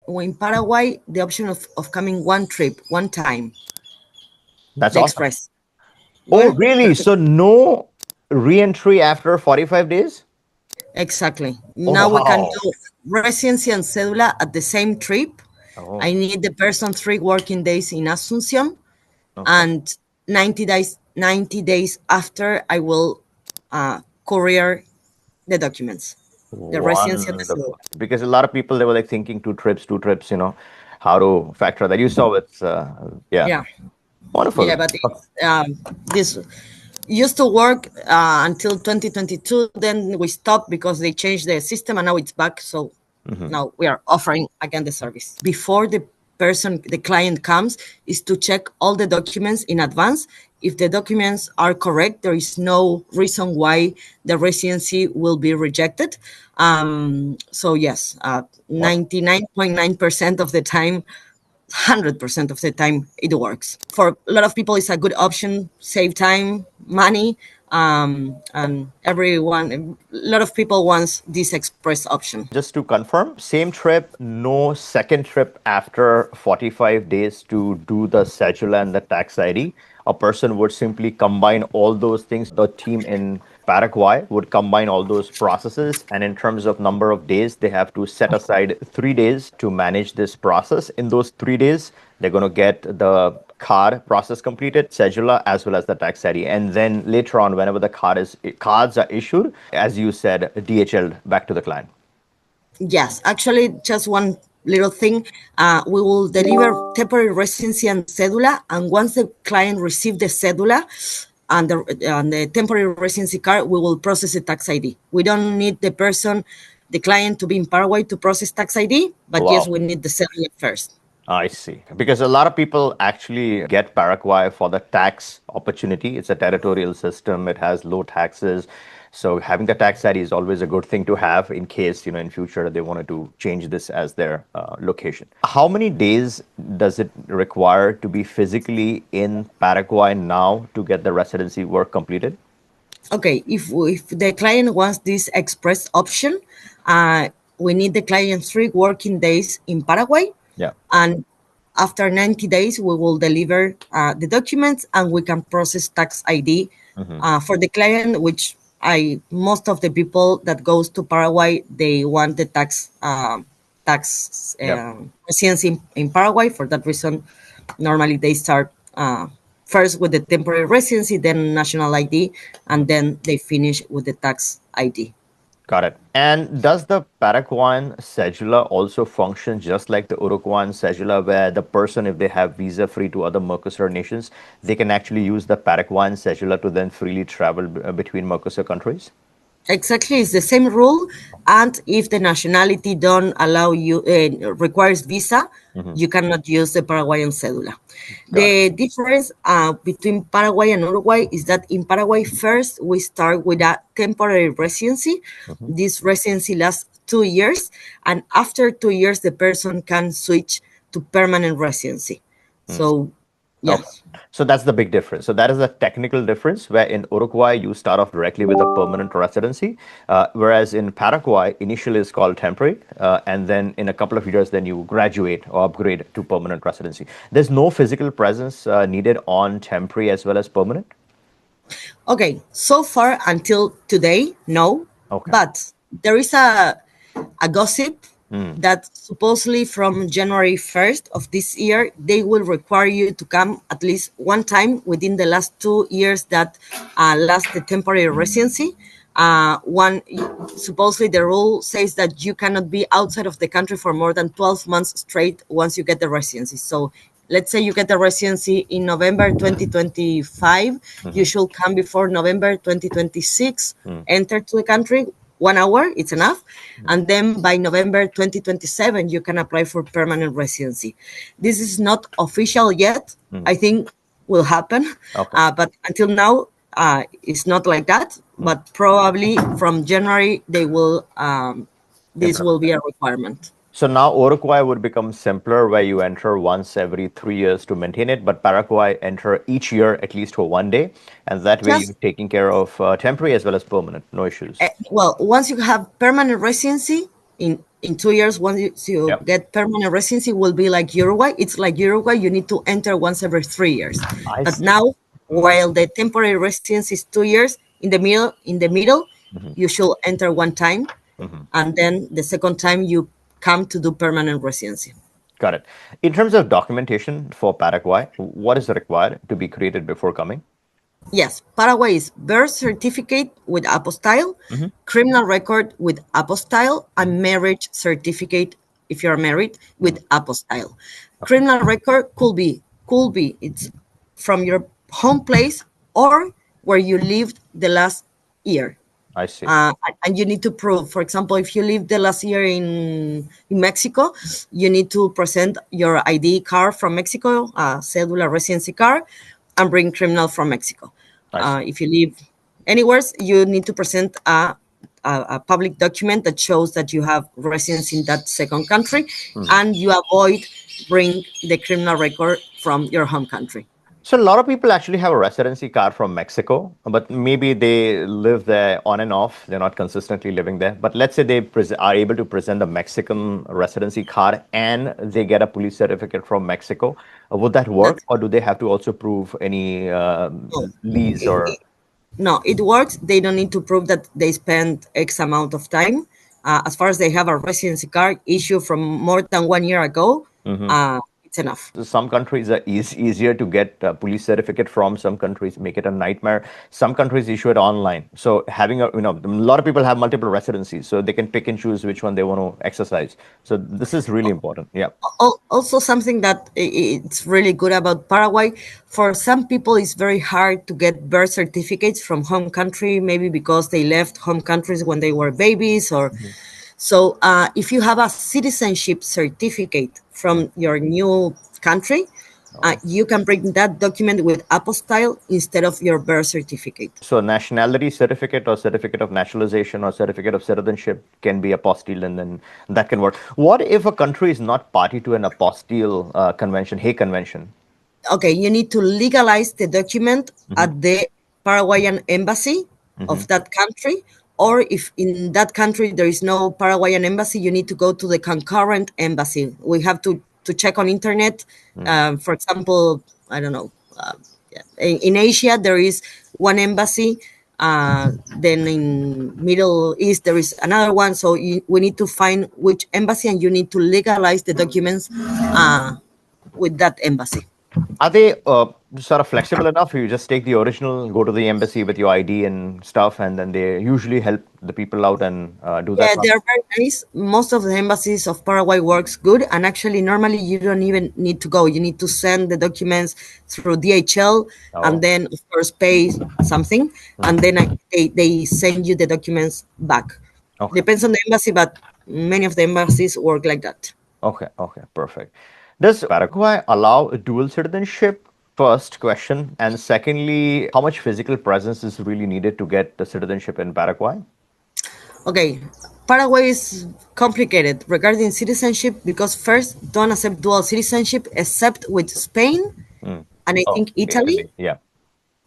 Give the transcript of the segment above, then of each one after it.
in Paraguay, the option of coming one trip, one time, That's the awesome. express. Oh, Well, really? perfect. So no re-entry after 45 days? Exactly. Oh, Now we can wow. do residency and cedula at the same trip. I Oh, need the person 3 working days in Asunción, okay. and 90 days after I will courier the documents, the residency and the cedula. Wonderful. Because a lot of people, they were like thinking two trips, how to factor that. You saw it's, yeah, Yeah, yeah, wonderful. but this used to work until 2022. Then we stopped because they changed the system, and now it's back. So Mhm. now we are offering again the service. Before the client comes, is to check all the documents in advance. If the documents are correct, there is no reason why the residency will be rejected. So yes, Wonderful. 99.9% of the time, 100% of the time it works. For a lot of people it's a good option, save time, money, and everyone, a lot of people wants this express option. Just to confirm, same trip, no second trip after 45 days to do the schedule and the tax ID. A person would simply combine all those things. The team in Paraguay would combine all those processes. And in terms of number of days, they have to set aside 3 days to manage this process. In those 3 days, they're going to get the card process completed, cedula, as well as the tax ID. And then later on, whenever the cards are issued, as you said, DHL back to the client. Yes, actually, just one little thing. We will deliver temporary residency and cedula, and once the client receives the cedula and the temporary residency card, we will process the tax ID. We don't need the client to be in Paraguay to process tax ID, but yes, Wow. we need the cedula first. I see. Because a lot of people actually get Paraguay for the tax opportunity. It's a territorial system. It has low taxes. So having the tax ID is always a good thing to have in case, in future they wanted to change this as their location. How many days does it require to be physically in Paraguay now to get the residency work completed? Okay, if the client wants this express option, uh, we need the client 3 working days in Paraguay, Yeah. and after 90 days, we will deliver the documents and we can process tax ID Hmm. for the client, which most of the people that goes to Paraguay, they want the tax Yep. residency in Paraguay. For that reason, normally they start first with the temporary residency, then national ID, and then they finish with the tax ID. Got it. And does the Paraguayan cedula also function just like the Uruguayan cedula, where the person, if they have visa free to other Mercosur nations, they can actually use the Paraguayan cedula to then freely travel between Mercosur countries? Exactly, it's the same rule. And if the nationality don't allow you, requires visa, Hmm. you cannot use the Paraguayan cedula. Got it. The difference between Paraguay and Uruguay is that in Paraguay, first we start with a temporary residency. Hmm. This residency lasts 2 years, and after 2 years, the person can switch to permanent residency. So, yeah. Okay. So that's the big difference. So that is a technical difference where in Uruguay you start off directly with a permanent residency, whereas in Paraguay initially it's called temporary, and then in a couple of years then you graduate or upgrade to permanent residency. There's no physical presence needed on temporary as well as permanent. Okay, so far until today, no. Okay. But there is a gossip Mm. that supposedly from January 1st of this year, they will require you to come at least one time within the last 2 years that last the temporary residency. One supposedly the rule says that you cannot be outside of the country for more than 12 months straight once you get the residency. So let's say you get the residency in November 2025, you Hmm. should come before November 2026, Mm. enter to the country. 1 hour, it's enough. And then by November 2027, you can apply for permanent residency. This is not official yet. Mm. I think will happen. Okay. But until now, it's not like that. Mm. But probably from January, this will Implement be that. a requirement. So now Uruguay would become simpler where you enter once every 3 years to maintain it, but Paraguay enter each year at least for one day. And that way you're Just taking care of temporary as well as permanent. No issues. well, once you have permanent residency in in 2 years, once you Yep. get permanent residency, will be like Uruguay. It's like Uruguay. You need to enter once every 3 years. I But see. now, while the temporary residency is 2 years, in the middle, Hmm. you should enter one time, Hmm. and then the second time you come to do permanent residency. Got it. In terms of documentation for Paraguay, what is required to be created before coming? Yes, Paraguay is birth certificate with apostille, Hmm. criminal record with apostille, and marriage certificate if you're married Hmm. with apostille. Okay. Criminal record could be it's from your home place or where you lived the last year. I see. Uh, and you need to prove, for example, if you lived the last year in Mexico, you need to present your ID card from Mexico, cellular residency card, and bring criminal from Mexico. I see. If you live anywhere, you need to present a public document that shows that you have residence in that second country, Hmm. and you avoid bring the criminal record from your home country. So a lot of people actually have a residency card from Mexico, but maybe they live there on and off. They're not consistently living there. But let's say they are able to present a Mexican residency card and they get a police certificate from Mexico. Would that work, That's or do they have to also prove any no. lease or? No, it works. They don't need to prove that they spent X amount of time. As far as they have a residency card issued from more than 1 year ago, Mhm. it's enough. Some countries are easier to get a police certificate from. Some countries make it a nightmare. Some countries issue it online. So having a lot of people have multiple residencies, so they can pick and choose which one they want to exercise. So this is really important. Yeah. Also, something that it's really good about Paraguay, for some people, it's very hard to get birth certificates from home country, maybe because they left home countries when they were babies, or Mhm. so. If you have a citizenship certificate from your new country, Oh. you can bring that document with apostille instead of your birth certificate. So nationality certificate or certificate of naturalization or certificate of citizenship can be apostille, and then that can work. What if a country is not party to an apostille convention, Hague Convention? Okay, you need to legalize the document Hmm. at the Paraguayan embassy Hmm. of that country, or if in that country there is no Paraguayan embassy, you need to go to the concurrent embassy. We have to check on internet. For example, I don't know. Yeah. In Asia, there is one embassy. Then in Middle East, there is another one. So we need to find which embassy, and you need to legalize the documents with that embassy. Are they sort of flexible enough? You just take the original, go to the embassy with your ID and stuff, and then they usually help the people out and do that Yeah, one. they're very nice. Most of the embassies of Paraguay works good, and actually, normally you don't even need to go. You need to send the documents through DHL, and Oh, then of course pay something, and hmm. then they send you the documents back. Okay, Depends on the embassy, but many of the embassies work like that. okay, okay, perfect. Does Paraguay allow dual citizenship? First question, and secondly, how much physical presence is really needed to get the citizenship in Paraguay? Okay, Paraguay is complicated regarding citizenship because first, don't accept dual citizenship except with Spain Mm. and I Oh, think Italy. Italy. Yeah.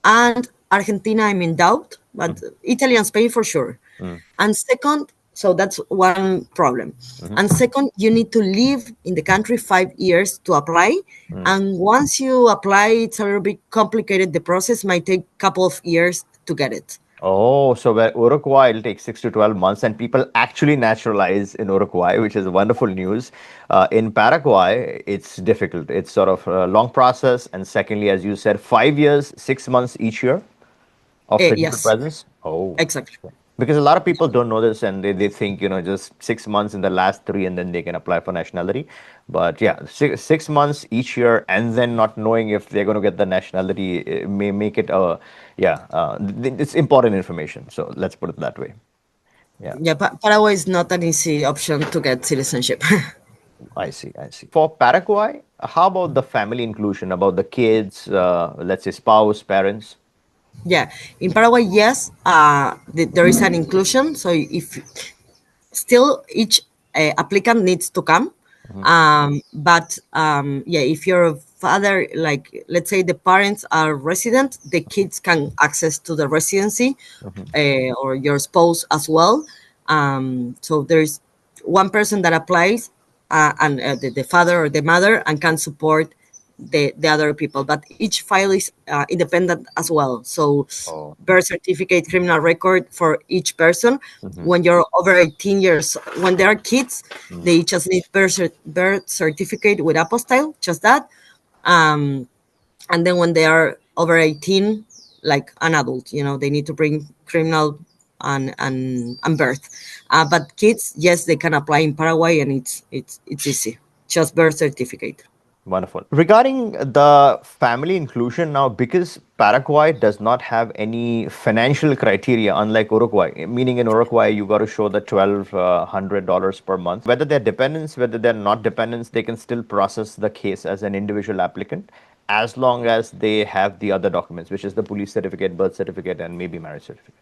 And Argentina, I'm in doubt, but Mm. Italy and Spain for sure. Mm. And second, so that's one problem. Mhm. And second, you need to live in the country 5 years to apply. Mm. And once you apply, it's a little bit complicated. The process might take a couple of years to get it. Oh, so where Uruguay it'll take 6 to 12 months, and people actually naturalize in Uruguay, which is wonderful news. In Paraguay, it's difficult. It's sort of a long process, and secondly, as you said, 5 years, 6 months each year of physical Yes, presence. Oh, exactly. because a lot of people don't know this, and they think just 6 months in the last three, and then they can apply for nationality. But yeah, 6 months each year, and then not knowing if they're going to get the nationality may make it yeah, it's important information. So let's put it that way. Yeah, Yeah, Paraguay is not an easy option to get citizenship. I see, I see. For Paraguay, how about the family inclusion, about the kids, let's say spouse, parents? Yeah, in Paraguay, yes, there is an inclusion. So if still each applicant needs to come, Hmm. but yeah, if your father, like let's say the parents are resident, the kids can access to the residency, Hmm. or your spouse as well. So there's one person that applies, and the father or the mother, and can support the other people. But each file is independent as well. So Oh. birth certificate, criminal record for each person. Mhm. When you're over 18 years, when they are kids, Mm. they just need birth certificate with apostille, just that. Um, and then when they are over 18, like an adult, they need to bring criminal and birth. But kids, yes, they can apply in Paraguay, and it's easy, just birth certificate. Wonderful. Regarding the family inclusion now, because Paraguay does not have any financial criteria, unlike Uruguay, meaning in Uruguay, you got to show the $1,200 per month. Whether they're dependents, whether they're not dependents, they can still process the case as an individual applicant as long as they have the other documents, which is the police certificate, birth certificate, and maybe marriage certificate.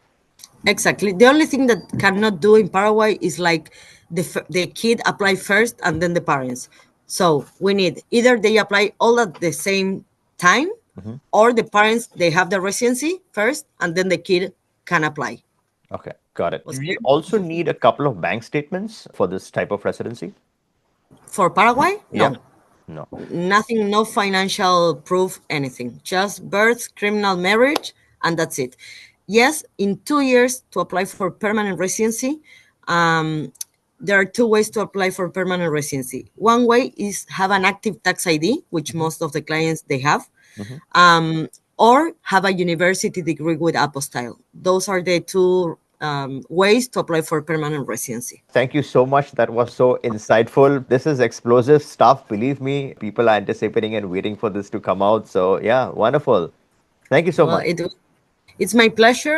Exactly. The only thing that cannot do in Paraguay is like the kid apply first and then the parents. So we need either they apply all at the same time, Mhm. or the parents they have the residency first and then the kid can apply. Okay, got it. Was We clear? also need a couple of bank statements for this type of residency. For Paraguay, Yeah. no. No. Nothing, no financial proof, anything. Just birth, criminal marriage, and that's it. Yes, in 2 years to apply for permanent residency, um, there are two ways to apply for permanent residency. One way is have an active tax ID, which Mhm. most of the clients they have, Mhm. um, or have a university degree with apostille. Those are the two ways to apply for permanent residency. Thank you so much. That was so insightful. This is explosive stuff. Believe me, people are anticipating and waiting for this to come out. So, yeah, wonderful. Thank you so Well, much. it's my pleasure.